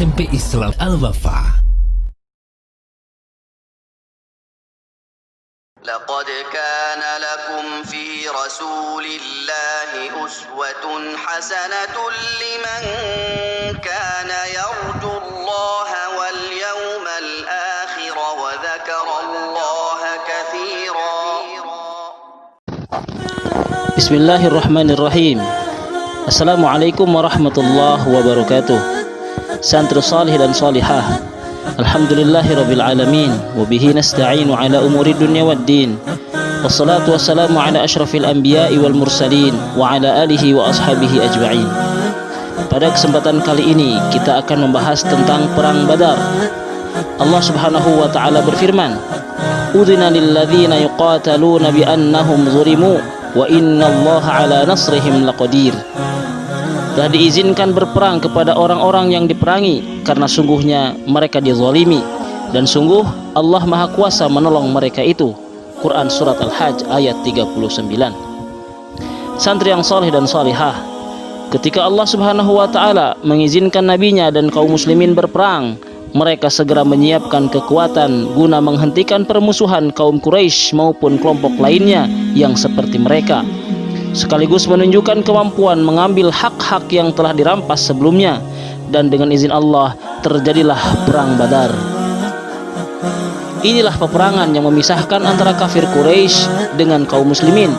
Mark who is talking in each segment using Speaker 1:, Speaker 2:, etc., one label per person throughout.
Speaker 1: SMP Islam Al-Wafa.
Speaker 2: لقد كان لكم في رسول الله أسوة حسنة لمن كان يرجو الله واليوم الآخر وذكر الله كثيرا.
Speaker 3: بسم الله الرحمن الرحيم. Assalamualaikum warahmatullahi wabarakatuh. Santri salih dan salihah, alhamdulillahirabbil alamin, wa bihi nasta'inu ala umuri dunya waddin. Wassalatu wassalamu ala asyrafil anbiya'i wal mursalin wa ala alihi wa ashabihi ajma'in. Pada kesempatan kali ini kita akan membahas tentang perang Badar. Allah Subhanahu wa taala berfirman, "Udzina lil ladzina yuqataluna bi annahum zulimu wa innallaha ala nasrihim laqadir." Telah diizinkan berperang kepada orang-orang yang diperangi karena sungguhnya mereka dizalimi, dan sungguh Allah Maha Kuasa menolong mereka itu. Quran Surat Al-Hajj ayat 39. Santri yang saleh dan salihah, ketika Allah Subhanahu wa taala mengizinkan nabinya dan kaum muslimin berperang, mereka segera menyiapkan kekuatan guna menghentikan permusuhan kaum Quraisy maupun kelompok lainnya yang seperti mereka, sekaligus menunjukkan kemampuan mengambil hak-hak yang telah dirampas sebelumnya. Dan dengan izin Allah terjadilah perang Badar. Inilah peperangan yang memisahkan antara kafir Quraisy dengan kaum muslimin.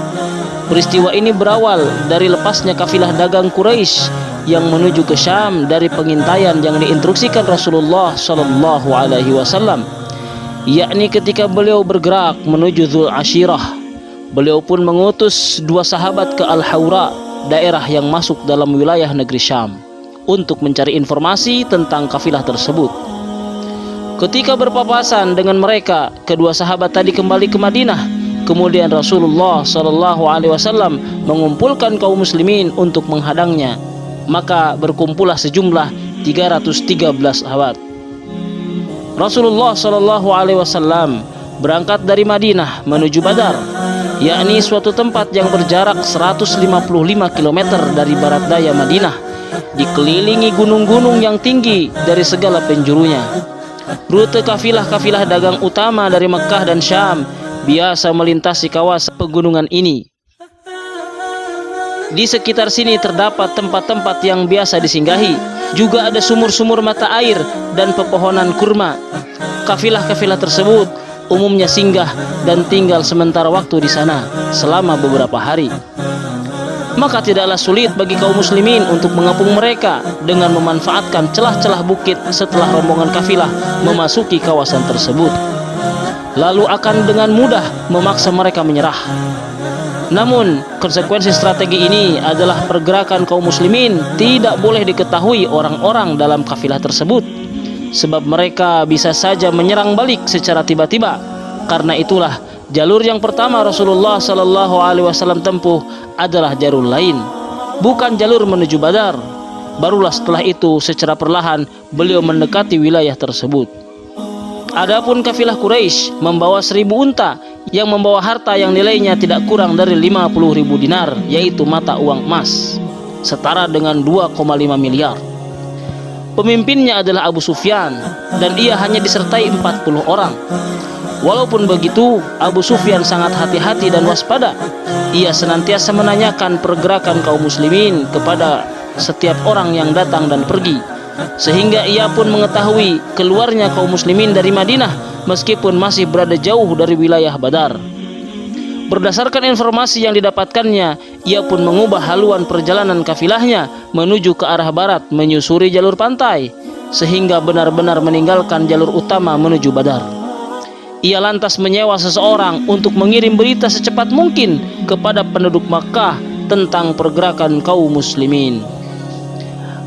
Speaker 3: Peristiwa ini berawal dari lepasnya kafilah dagang Quraisy yang menuju ke Syam dari pengintaian yang diinstruksikan Rasulullah Shallallahu Alaihi Wasallam, yakni ketika beliau bergerak menuju Dzul Ashirah. Beliau pun mengutus dua sahabat ke Al-Hawra, daerah yang masuk dalam wilayah negeri Syam, untuk mencari informasi tentang kafilah tersebut. Ketika berpapasan dengan mereka, kedua sahabat tadi kembali ke Madinah. Kemudian Rasulullah Shallallahu Alaihi Wasallam mengumpulkan kaum muslimin untuk menghadangnya. Maka berkumpullah sejumlah 313 sahabat. Rasulullah Shallallahu Alaihi Wasallam berangkat dari Madinah menuju Badar, yakni suatu tempat yang berjarak 155 km dari barat daya Madinah, dikelilingi gunung-gunung yang tinggi dari segala penjurunya. Rute kafilah-kafilah dagang utama dari Mekkah dan Syam biasa melintasi kawasan pegunungan ini. Di sekitar sini terdapat tempat-tempat yang biasa disinggahi. Juga ada sumur-sumur mata air dan pepohonan kurma. Kafilah-kafilah tersebut umumnya singgah dan tinggal sementara waktu di sana selama beberapa hari. Maka tidaklah sulit bagi kaum muslimin untuk mengepung mereka dengan memanfaatkan celah-celah bukit setelah rombongan kafilah memasuki kawasan tersebut. Lalu akan dengan mudah memaksa mereka menyerah. Namun konsekuensi strategi ini adalah pergerakan kaum muslimin tidak boleh diketahui orang-orang dalam kafilah tersebut, sebab mereka bisa saja menyerang balik secara tiba-tiba. Karena itulah jalur yang pertama Rasulullah Shallallahu Alaihi Wasallam tempuh adalah jalur lain, bukan jalur menuju Badar. Barulah setelah itu secara perlahan beliau mendekati wilayah tersebut. Adapun kafilah Quraisy membawa 1000 unta yang membawa harta yang nilainya tidak kurang dari 50.000 dinar, yaitu mata uang emas, setara dengan 2,5 miliar. Pemimpinnya adalah Abu Sufyan, dan ia hanya disertai 40 orang. Walaupun begitu, Abu Sufyan sangat hati-hati dan waspada. Ia senantiasa menanyakan pergerakan kaum muslimin kepada setiap orang yang datang dan pergi, sehingga ia pun mengetahui keluarnya kaum muslimin dari Madinah meskipun masih berada jauh dari wilayah Badar. Berdasarkan informasi yang didapatkannya, ia pun mengubah haluan perjalanan kafilahnya menuju ke arah barat menyusuri jalur pantai, sehingga benar-benar meninggalkan jalur utama menuju Badar. Ia lantas menyewa seseorang untuk mengirim berita secepat mungkin kepada penduduk Makkah tentang pergerakan kaum muslimin.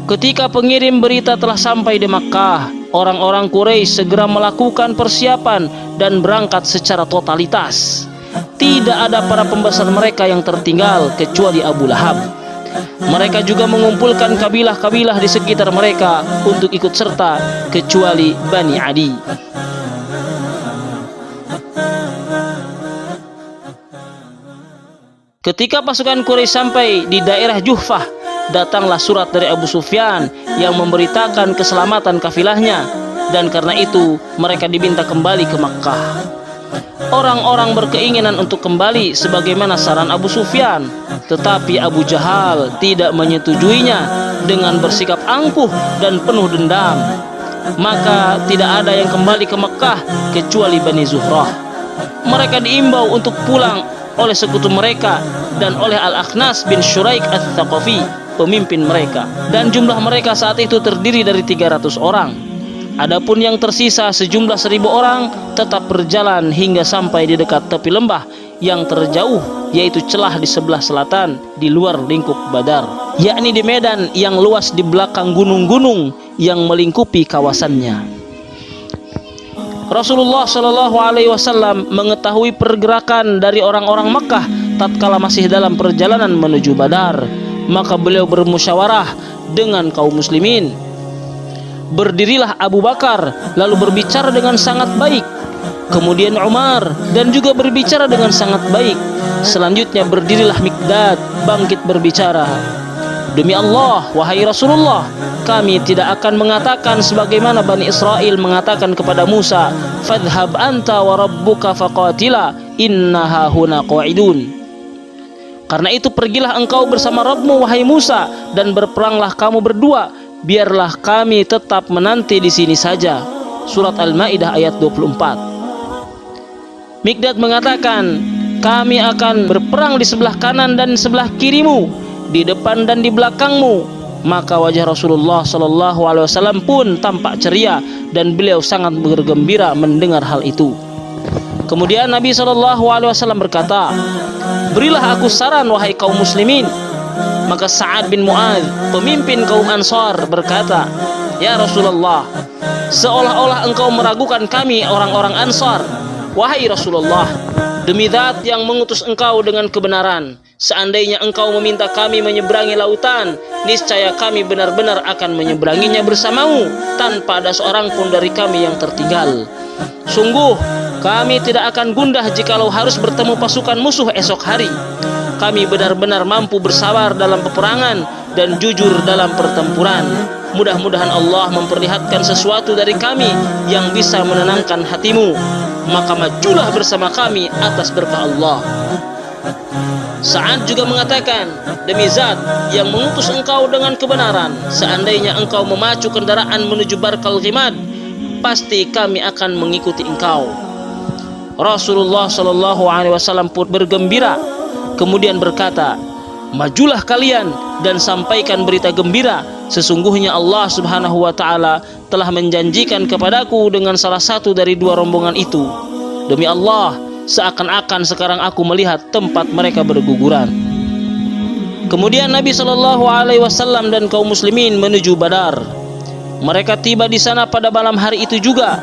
Speaker 3: Ketika pengirim berita telah sampai di Makkah, orang-orang Quraisy segera melakukan persiapan dan berangkat secara totalitas. Tidak ada para pembesar mereka yang tertinggal kecuali Abu Lahab. Mereka juga mengumpulkan kabilah-kabilah di sekitar mereka untuk ikut serta kecuali Bani Adi. Ketika pasukan Quraisy sampai di daerah Juhfah, datanglah surat dari Abu Sufyan yang memberitakan keselamatan kafilahnya, dan karena itu mereka diminta kembali ke Makkah. Orang-orang berkeinginan untuk kembali sebagaimana saran Abu Sufyan, tetapi Abu Jahal tidak menyetujuinya dengan bersikap angkuh dan penuh dendam. Maka tidak ada yang kembali ke Makkah kecuali Bani Zuhrah. Mereka diimbau untuk pulang oleh sekutu mereka dan oleh Al-Akhnas bin Syuraik Ats-Tsaqafi, pemimpin mereka, dan jumlah mereka saat itu terdiri dari 300 orang. Adapun yang tersisa sejumlah 1.000 orang tetap berjalan hingga sampai di dekat tepi lembah yang terjauh, yaitu celah di sebelah selatan di luar lingkup Badar, yakni di medan yang luas di belakang gunung-gunung yang melingkupi kawasannya. Rasulullah Shallallahu Alaihi Wasallam mengetahui pergerakan dari orang-orang Makkah tatkala masih dalam perjalanan menuju Badar, maka beliau bermusyawarah dengan kaum muslimin. Berdirilah Abu Bakar lalu berbicara dengan sangat baik, kemudian Umar dan juga berbicara dengan sangat baik. Selanjutnya berdirilah Mikdad bangkit berbicara, demi Allah, wahai Rasulullah, kami tidak akan mengatakan sebagaimana Bani Israel mengatakan kepada Musa, fadhhab anta wa rabbuka faqatila inna hahuna qa'idun. Karena itu pergilah engkau bersama Rabbmu wahai Musa, dan berperanglah kamu berdua, biarlah kami tetap menanti di sini saja. Surat Al-Maidah ayat 24. Mikdad mengatakan, kami akan berperang di sebelah kanan dan sebelah kirimu, di depan dan di belakangmu. Maka wajah Rasulullah Shallallahu Alaihi Wasallam pun tampak ceria dan beliau sangat bergembira mendengar hal itu. Kemudian Nabi Shallallahu Alaihi Wasallam berkata, berilah aku saran wahai kaum muslimin. Maka Sa'ad bin Mu'adz, pemimpin kaum Ansar, berkata, ya Rasulullah, seolah-olah engkau meragukan kami orang-orang Ansar. Wahai Rasulullah, demi Zat yang mengutus engkau dengan kebenaran, seandainya engkau meminta kami menyeberangi lautan, niscaya kami benar-benar akan menyeberanginya bersamamu, tanpa ada seorang pun dari kami yang tertinggal. Sungguh, kami tidak akan gundah jikalau harus bertemu pasukan musuh esok hari. Kami benar-benar mampu bersabar dalam peperangan dan jujur dalam pertempuran. Mudah-mudahan Allah memperlihatkan sesuatu dari kami yang bisa menenangkan hatimu, maka majulah bersama kami atas berkah Allah. Sa'ad juga mengatakan, demi Zat yang mengutus engkau dengan kebenaran, seandainya engkau memacu kendaraan menuju Barkal Ghimad, pasti kami akan mengikuti engkau. Rasulullah Shallallahu Alaihi Wasallam pun bergembira, kemudian berkata, majulah kalian dan sampaikan berita gembira. Sesungguhnya Allah Subhanahu wa Ta'ala telah menjanjikan kepadaku dengan salah satu dari dua rombongan itu. Demi Allah, seakan-akan sekarang aku melihat tempat mereka berguguran. Kemudian Nabi Shallallahu Alaihi Wasallam dan kaum muslimin menuju Badar. Mereka tiba di sana pada malam hari itu juga.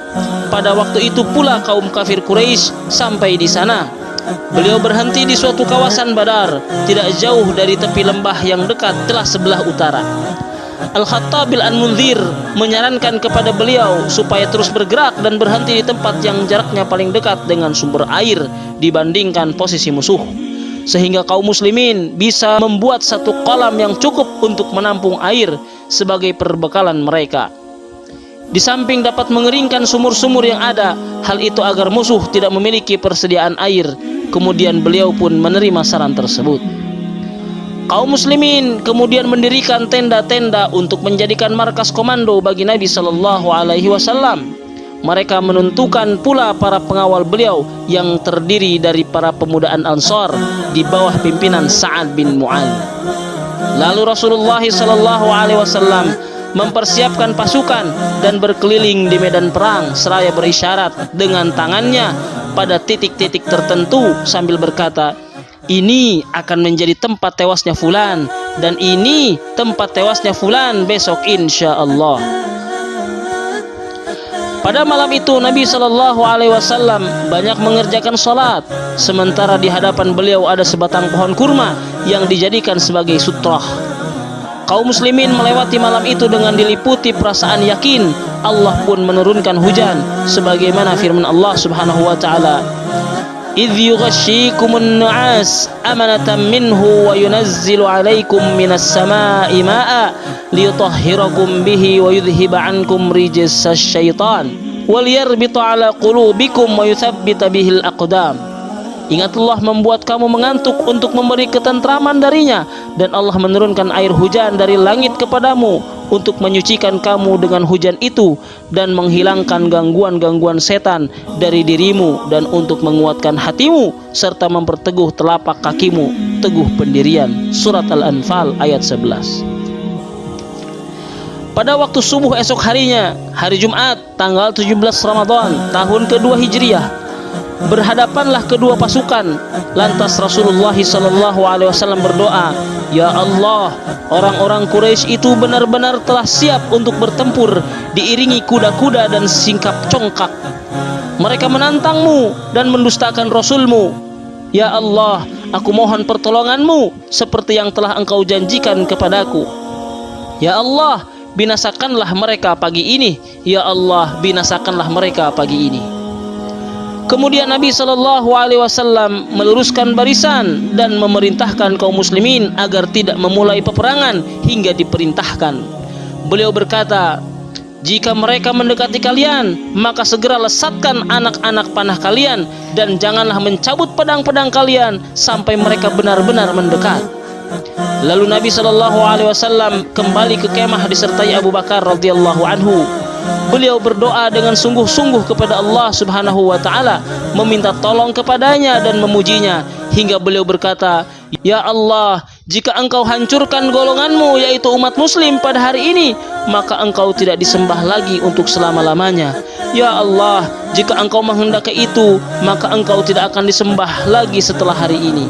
Speaker 3: Pada waktu itu pula kaum kafir Quraisy sampai di sana. Beliau berhenti di suatu kawasan Badar, tidak jauh dari tepi lembah yang dekat telah sebelah utara. Al-Khattab bin Al-Munzir menyarankan kepada beliau supaya terus bergerak dan berhenti di tempat yang jaraknya paling dekat dengan sumber air dibandingkan posisi musuh, sehingga kaum muslimin bisa membuat satu kolam yang cukup untuk menampung air sebagai perbekalan mereka. Di samping dapat mengeringkan sumur-sumur yang ada, hal itu agar musuh tidak memiliki persediaan air. Kemudian beliau pun menerima saran tersebut. Kaum muslimin kemudian mendirikan tenda-tenda untuk menjadikan markas komando bagi Nabi Shallallahu Alaihi Wasallam. Mereka menentukan pula para pengawal beliau yang terdiri dari para pemuda Ansar di bawah pimpinan Sa'ad bin Mu'adz. Lalu Rasulullah Shallallahu Alaihi Wasallam mempersiapkan pasukan dan berkeliling di medan perang seraya berisyarat dengan tangannya pada titik-titik tertentu sambil berkata, ini akan menjadi tempat tewasnya fulan dan ini tempat tewasnya fulan besok insya Allah. Pada malam itu Nabi Shallallahu Alaihi Wasallam banyak mengerjakan sholat, sementara di hadapan beliau ada sebatang pohon kurma yang dijadikan sebagai sutrah. Kaum muslimin melewati malam itu dengan diliputi perasaan yakin. Allah pun menurunkan hujan sebagaimana firman Allah Subhanahu wa Ta'ala, idh yughashshikumun nu'as amanatan minhu wa yunazzilu 'alaikum minas sama'i ma'a liyutahhirakum bihi wa yudhhiba 'ankum rijsas syaitan wal yarbita 'ala qulubikum wa yuthabbita bihil aqdam. Ingat Allah membuat kamu mengantuk untuk memberi ketentraman darinya, dan Allah menurunkan air hujan dari langit kepadamu untuk menyucikan kamu dengan hujan itu dan menghilangkan gangguan-gangguan setan dari dirimu dan untuk menguatkan hatimu serta memperteguh telapak kakimu teguh pendirian. Surat Al-Anfal ayat 11. Pada waktu subuh esok harinya, hari Jumat, tanggal 17 Ramadan, tahun kedua Hijriah, berhadapanlah kedua pasukan. Lantas Rasulullah SAW berdoa, "Ya Allah, orang-orang Quraisy itu benar-benar telah siap untuk bertempur, diiringi kuda-kuda dan singkap congkak. Mereka menantangmu dan mendustakan Rasulmu. Ya Allah, aku mohon pertolonganmu seperti yang telah engkau janjikan kepadaku. Ya Allah, binasakanlah mereka pagi ini. Ya Allah, binasakanlah mereka pagi ini." Kemudian Nabi SAW meluruskan barisan dan memerintahkan kaum muslimin agar tidak memulai peperangan hingga diperintahkan. Beliau berkata, "Jika mereka mendekati kalian, maka segera lesatkan anak-anak panah kalian dan janganlah mencabut pedang-pedang kalian sampai mereka benar-benar mendekat." Lalu Nabi SAW kembali ke kemah disertai Abu Bakar radhiyallahu anhu. Beliau berdoa dengan sungguh-sungguh kepada Allah Subhanahu wa taala, meminta tolong kepadanya dan memujinya hingga beliau berkata, "Ya Allah, jika engkau hancurkan golonganmu yaitu umat muslim pada hari ini, maka engkau tidak disembah lagi untuk selama-lamanya. Ya Allah, jika engkau menghendaki itu, maka engkau tidak akan disembah lagi setelah hari ini."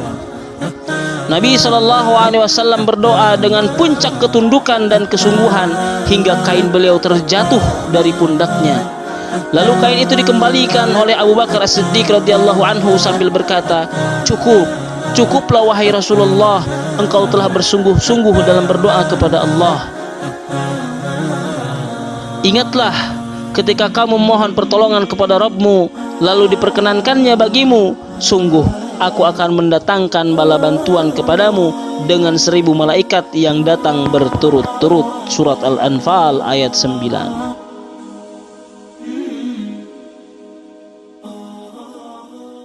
Speaker 3: Nabi SAW berdoa dengan puncak ketundukan dan kesungguhan hingga kain beliau terjatuh dari pundaknya. Lalu kain itu dikembalikan oleh Abu Bakar As-Siddiq radhiyallahu anhu sambil berkata, "Cukuplah wahai Rasulullah, engkau telah bersungguh-sungguh dalam berdoa kepada Allah. Ingatlah ketika kamu mohon pertolongan kepada Rabbmu, lalu diperkenankannya bagimu, sungguh aku akan mendatangkan bala bantuan kepadamu dengan 1000 malaikat yang datang berturut-turut." Surat Al-Anfal ayat 9.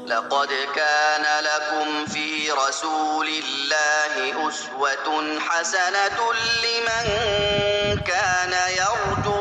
Speaker 2: لقد كان لكم في رسول الله أسوة حسنة لمن كان يرجو